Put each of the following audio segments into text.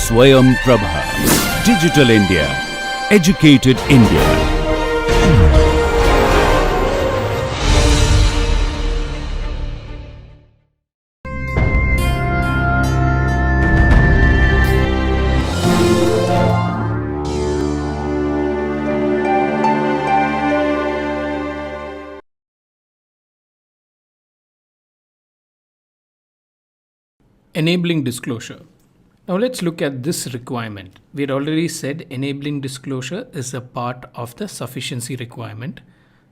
Swayam Prabha. Digital India. Educated India. Enabling disclosure. Now let's look at this requirement. We had already said enabling disclosure is a part of the sufficiency requirement.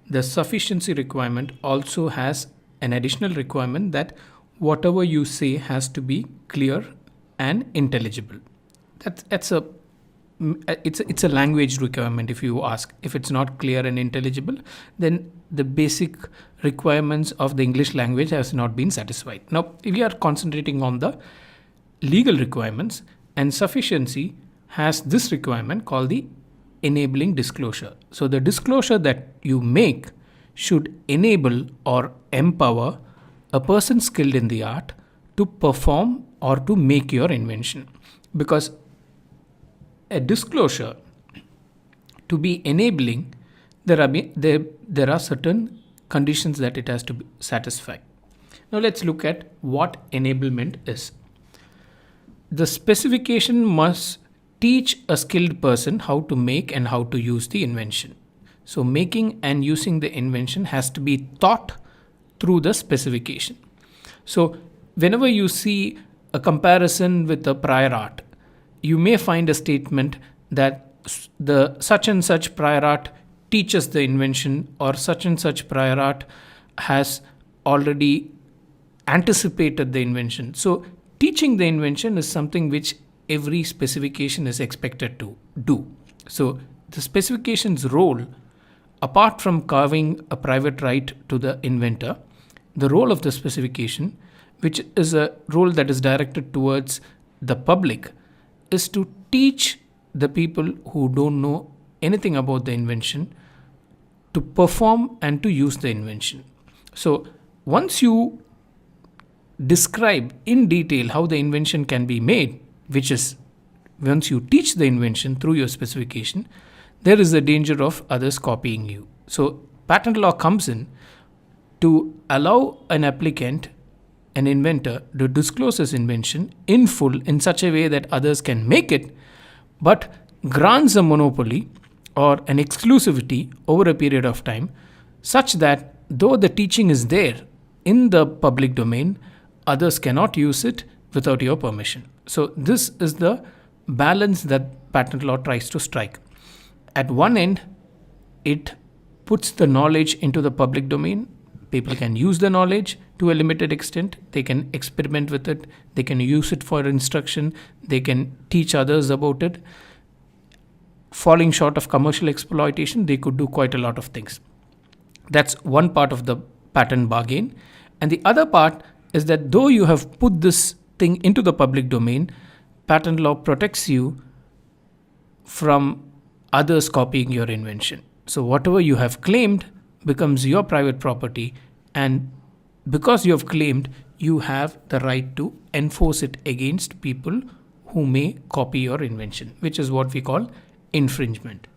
The sufficiency requirement also has an additional requirement that whatever you say has to be clear and intelligible. It's a language requirement. If you ask, if it's not clear and intelligible, then the basic requirements of the English language has not been satisfied. Now we are concentrating on the legal requirements, and sufficiency has this requirement called the enabling disclosure. So the disclosure that you make should enable or empower a person skilled in the art to perform or to make your invention, because a disclosure to be enabling, there are certain conditions that it has to satisfy. Now let's look at what enablement is. The specification must teach a skilled person how to make and how to use the invention. So making and using the invention has to be taught through the specification. So whenever you see a comparison with the prior art, you may find a statement that the such and such prior art teaches the invention, or such and such prior art has already anticipated the invention. So teaching the invention is something which every specification is expected to do. So the specification's role, apart from carving a private right to the inventor, the role of the specification, which is a role that is directed towards the public, is to teach the people who don't know anything about the invention to perform and to use the invention. So once you describe in detail how the invention can be made, which is once you teach the invention through your specification, there is a danger of others copying you. So patent law comes in to allow an applicant, an inventor, to disclose his invention in full in such a way that others can make it, but grants a monopoly or an exclusivity over a period of time, such that though the teaching is there in the public domain, others cannot use it without your permission. So this is the balance that patent law tries to strike. At one end, it puts the knowledge into the public domain. People can use the knowledge to a limited extent. They can experiment with it. They can use it for instruction. They can teach others about it. Falling short of commercial exploitation, they could do quite a lot of things. That's one part of the patent bargain. And the other part is that though you have put this thing into the public domain, patent law protects you from others copying your invention. So whatever you have claimed becomes your private property, and because you have claimed, you have the right to enforce it against people who may copy your invention, which is what we call infringement.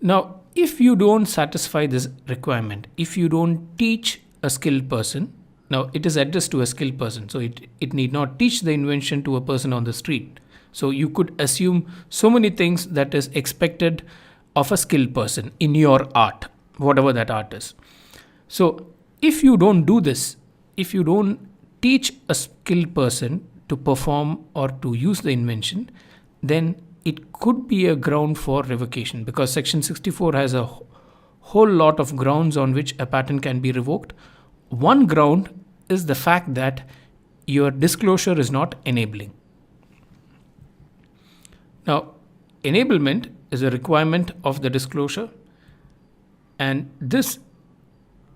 Now, if you don't satisfy this requirement, if you don't teach a skilled person, now it is addressed to a skilled person, so it need not teach the invention to a person on the street. So you could assume so many things that is expected of a skilled person in your art, whatever that art is. So if you don't do this, if you don't teach a skilled person to perform or to use the invention, then it could be a ground for revocation, because section 64 has a whole lot of grounds on which a patent can be revoked. One ground is the fact that your disclosure is not enabling. Now, enablement is a requirement of the disclosure, and this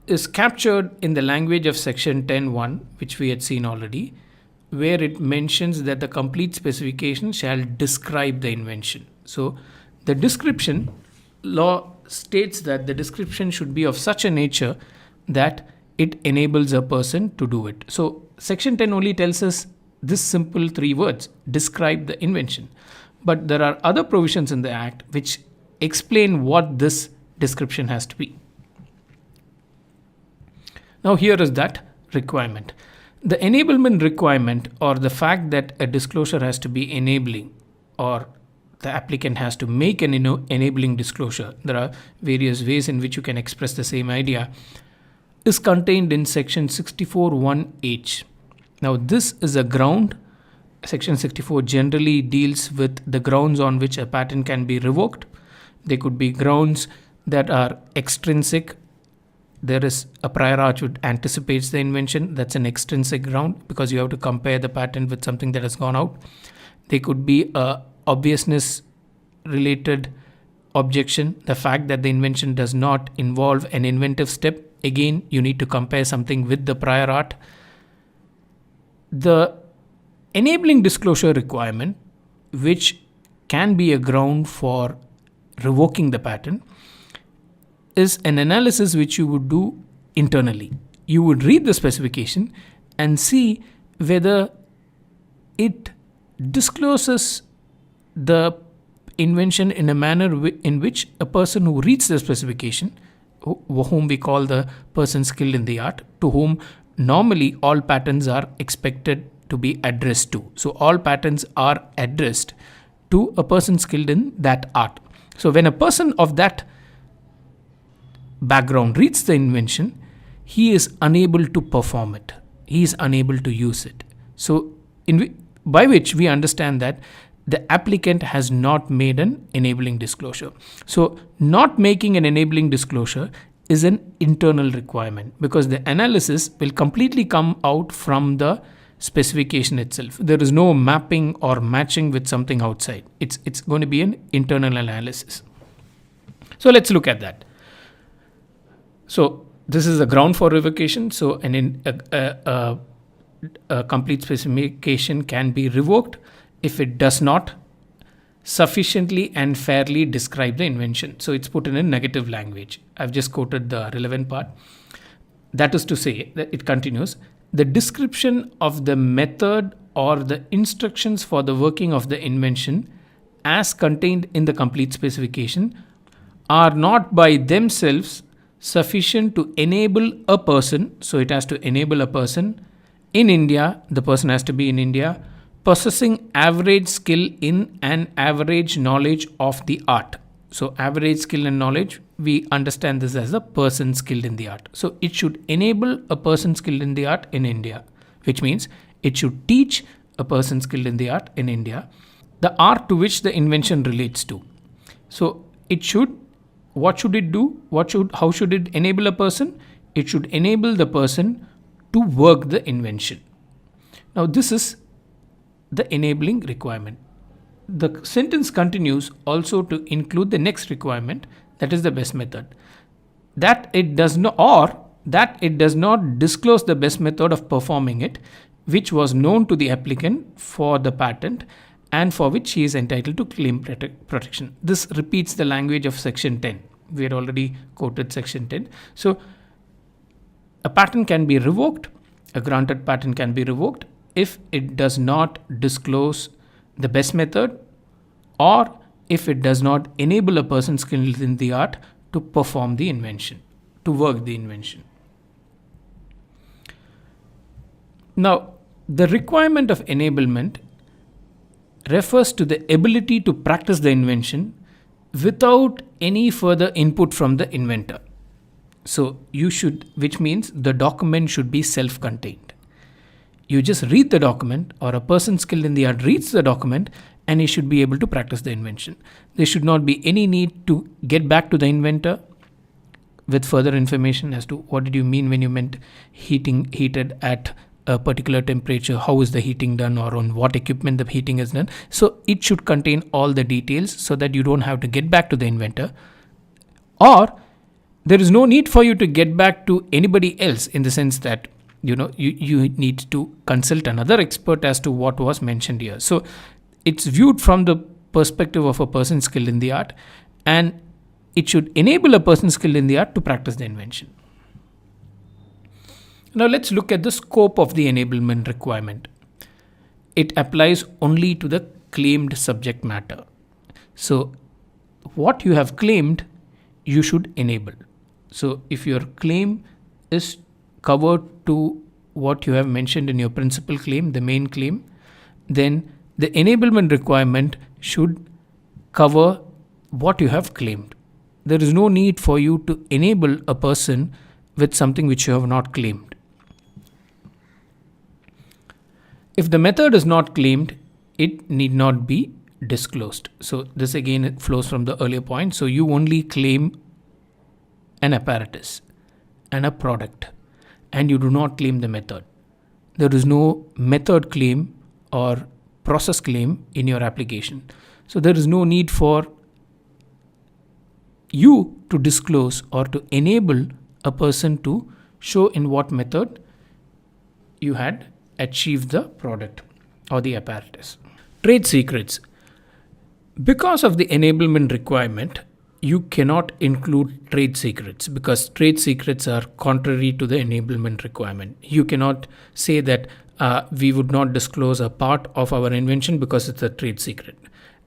is captured in the language of section 10(1), which we had seen already, where it mentions that the complete specification shall describe the invention. So the description law states that the description should be of such a nature that it enables a person to do it. So section 10 only tells us this simple 3 words, describe the invention. But there are other provisions in the Act which explain what this description has to be. Now, here is that requirement. The enablement requirement, or the fact that a disclosure has to be enabling, or the applicant has to make an enabling disclosure, there are various ways in which you can express the same idea, is contained in section 64(1)(h). Now, this is a ground. Section 64 generally deals with the grounds on which a patent can be revoked. They could be grounds that are extrinsic. There is a prior art which anticipates the invention. That's an extrinsic ground because you have to compare the patent with something that has gone out. They could be a obviousness related objection. The fact that the invention does not involve an inventive step. Again, you need to compare something with the prior art. The enabling disclosure requirement, which can be a ground for revoking the patent, is an analysis which you would do internally. You would read the specification and see whether it discloses the invention in a manner in which a person who reads the specification, whom we call the person skilled in the art, to whom normally all patents are expected to be addressed to. So all patents are addressed to a person skilled in that art. So when a person of that background reads the invention, he is unable to perform it. He is unable to use it. So by which we understand that the applicant has not made an enabling disclosure. So not making an enabling disclosure is an internal requirement because the analysis will completely come out from the specification itself. There is no mapping or matching with something outside. It's going to be an internal analysis. So let's look at that. So this is the ground for revocation. So a complete specification can be revoked if it does not sufficiently and fairly describe the invention. So it's put in a negative language. I've just quoted the relevant part. That is to say, that it continues, the description of the method or the instructions for the working of the invention as contained in the complete specification are not by themselves sufficient to enable a person, so it has to enable a person in India, the person has to be in India, possessing average skill in and average knowledge of the art. So average skill and knowledge, we understand this as a person skilled in the art. So it should enable a person skilled in the art in India, which means it should teach a person skilled in the art in India the art to which the invention relates to. So it should, what should it do? How should it enable a person? It should enable the person to work the invention. Now this is the enabling requirement. The sentence continues also to include the next requirement, that is the best method. That it does not disclose the best method of performing it, which was known to the applicant for the patent and for which he is entitled to claim protection. This repeats the language of section 10. We had already quoted section 10. So a patent can be revoked, a granted patent can be revoked if it does not disclose the best method or if it does not enable a person skilled in the art to perform the invention, to work the invention. Now, the requirement of enablement refers to the ability to practice the invention without any further input from the inventor. So you should, which means the document should be self-contained. You just read the document, or a person skilled in the art reads the document, and he should be able to practice the invention. There should not be any need to get back to the inventor with further information as to what did you mean when you meant heated at a particular temperature, how is the heating done, or on what equipment the heating is done. So it should contain all the details so that you don't have to get back to the inventor, or there is no need for you to get back to anybody else, in the sense that you need to consult another expert as to what was mentioned here. So it's viewed from the perspective of a person skilled in the art, and it should enable a person skilled in the art to practice the invention. Now let's look at the scope of the enablement requirement. it applies only to the claimed subject matter. So what you have claimed, you should enable. So if your claim is covered to what you have mentioned in your principal claim, the main claim, then the enablement requirement should cover what you have claimed. There is no need for you to enable a person with something which you have not claimed. If the method is not claimed, it need not be disclosed. So this again flows from the earlier point. So you only claim an apparatus and a product, and you do not claim the method. There is no method claim or process claim in your application. So there is no need for you to disclose or to enable a person to show in what method you had achieved the product or the apparatus. Trade secrets. Because of the enablement requirement, you cannot include trade secrets because trade secrets are contrary to the enablement requirement. You cannot say that we would not disclose a part of our invention because it's a trade secret.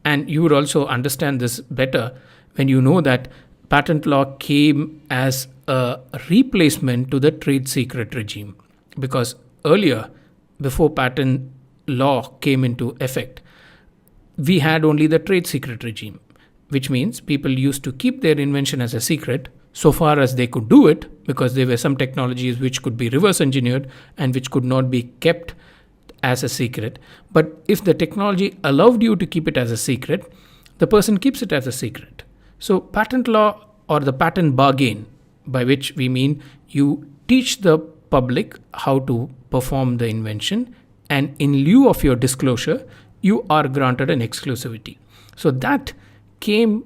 And you would also understand this better when you know that patent law came as a replacement to the trade secret regime. Because earlier, before patent law came into effect, we had only the trade secret regime, which means people used to keep their invention as a secret so far as they could do it, because there were some technologies which could be reverse engineered and which could not be kept as a secret. But if the technology allowed you to keep it as a secret, the person keeps it as a secret. So patent law, or the patent bargain, by which we mean you teach the public how to perform the invention, and in lieu of your disclosure, you are granted an exclusivity. So that came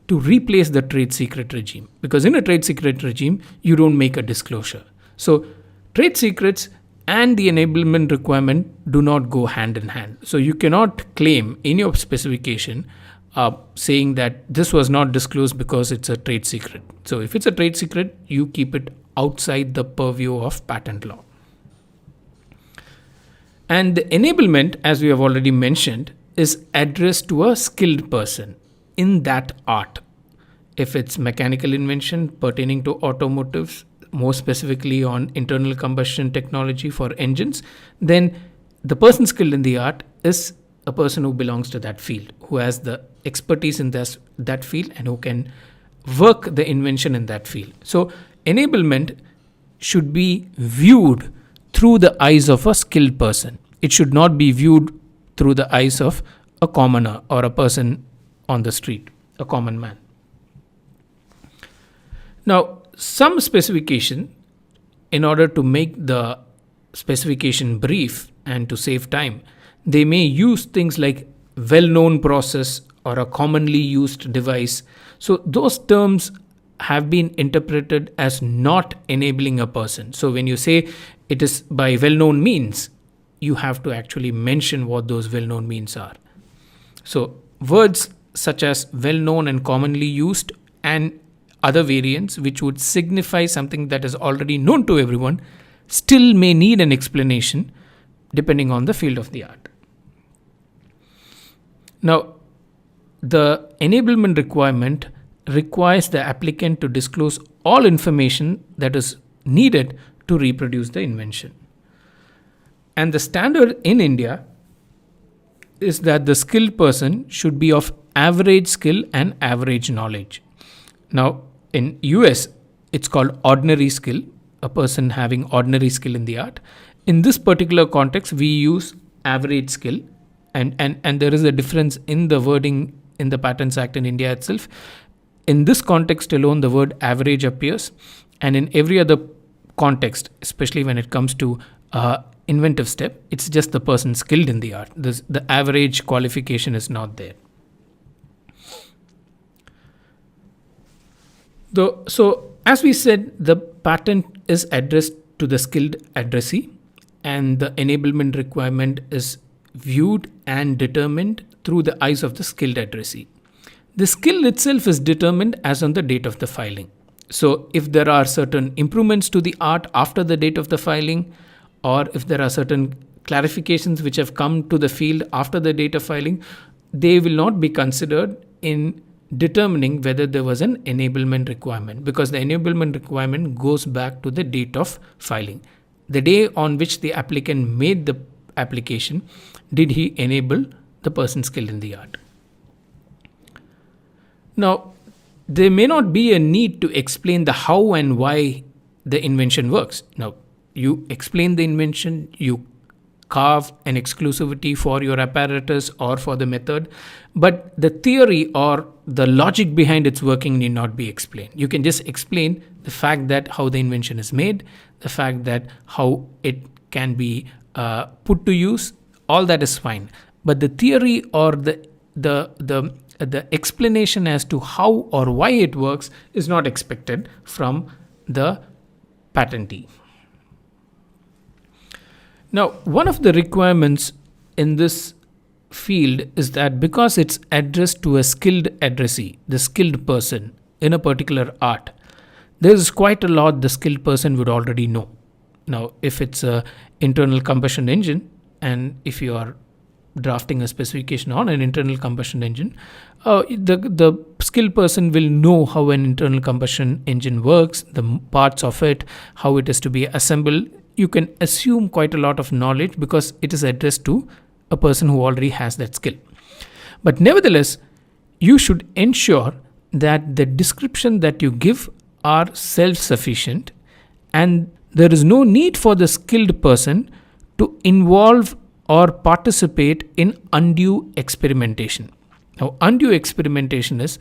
to replace the trade secret regime, because in a trade secret regime, you don't make a disclosure. So trade secrets and the enablement requirement do not go hand in hand. So you cannot claim in your specification saying that this was not disclosed because it's a trade secret. So if it's a trade secret, you keep it outside the purview of patent law. And the enablement, as we have already mentioned, is addressed to a skilled person in that art. If it's mechanical invention pertaining to automotives, more specifically on internal combustion technology for engines, then the person skilled in the art is a person who belongs to that field, who has the expertise in that field and who can work the invention in that field. So enablement should be viewed through the eyes of a skilled person. It should not be viewed through the eyes of a commoner or a person on the street, a common man. Now, some specification, in order to make the specification brief and to save time, they may use things like well-known process or a commonly used device. So those terms have been interpreted as not enabling a person. So when you say it is by well-known means, you have to actually mention what those well-known means are. So words such as well-known and commonly used and other variants which would signify something that is already known to everyone still may need an explanation depending on the field of the art. Now, the enablement requirement requires the applicant to disclose all information that is needed to reproduce the invention. And the standard in India is that the skilled person should be of average skill and average knowledge. Now, in US, it's called ordinary skill, a person having ordinary skill in the art. In this particular context, we use average skill, and there is a difference in the wording in the Patents Act in India itself. In this context alone, the word average appears, and in every other context, especially when it comes to inventive step, it's just the person skilled in the art. The average qualification is not there. So as we said, the patent is addressed to the skilled addressee, and the enablement requirement is viewed and determined through the eyes of the skilled addressee. The skill itself is determined as on the date of the filing. So if there are certain improvements to the art after the date of the filing, or if there are certain clarifications which have come to the field after the data filing, they will not be considered in determining whether there was an enablement requirement, because the enablement requirement goes back to the date of filing. The day on which the applicant made the application, did he enable the person skilled in the art? Now, there may not be a need to explain the how and why the invention works. Now, you explain the invention, you carve an exclusivity for your apparatus or for the method, but the theory or the logic behind its working need not be explained. You can just explain the fact that how the invention is made, the fact that how it can be put to use, all that is fine. But the theory or the explanation as to how or why it works is not expected from the patentee. Now, one of the requirements in this field is that because it's addressed to a skilled addressee, the skilled person in a particular art, there is quite a lot the skilled person would already know. Now, if it's a internal combustion engine, and if you are drafting a specification on an internal combustion engine, the skilled person will know how an internal combustion engine works, the parts of it, how it is to be assembled. You can assume quite a lot of knowledge because it is addressed to a person who already has that skill. But nevertheless, you should ensure that the description that you give are self-sufficient, and there is no need for the skilled person to involve or participate in undue experimentation. Now, undue experimentation is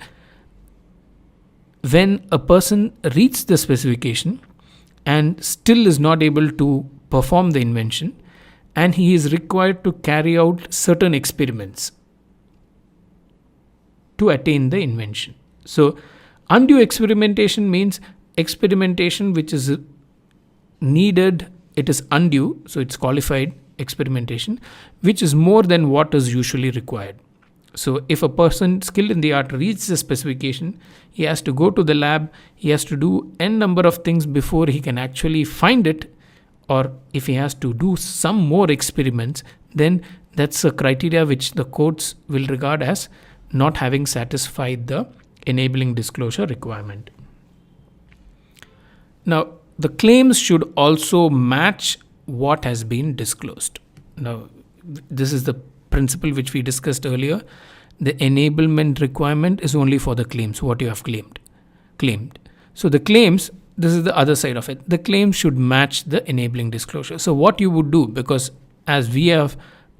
when a person reads the specification and still is not able to perform the invention, and he is required to carry out certain experiments to attain the invention. So, undue experimentation means experimentation which is needed, it is undue, so it's qualified experimentation, which is more than what is usually required. So if a person skilled in the art reads the specification, he has to go to the lab, he has to do n number of things before he can actually find it, or if he has to do some more experiments, then that's a criteria which the courts will regard as not having satisfied the enabling disclosure requirement. Now, the claims should also match what has been disclosed. Now, this is the principle which we discussed earlier. The enablement requirement is only for the claims, what you have claimed. So the claims, this is the other side of it. The claims should match the enabling disclosure. So what you would do, because as we have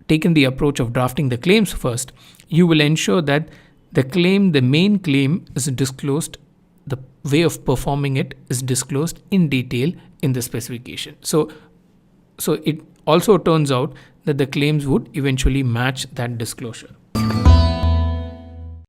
taken the approach of drafting the claims first, you will ensure that the main claim is disclosed, the way of performing it is disclosed in detail in the specification. So it also turns out that the claims would eventually match that disclosure.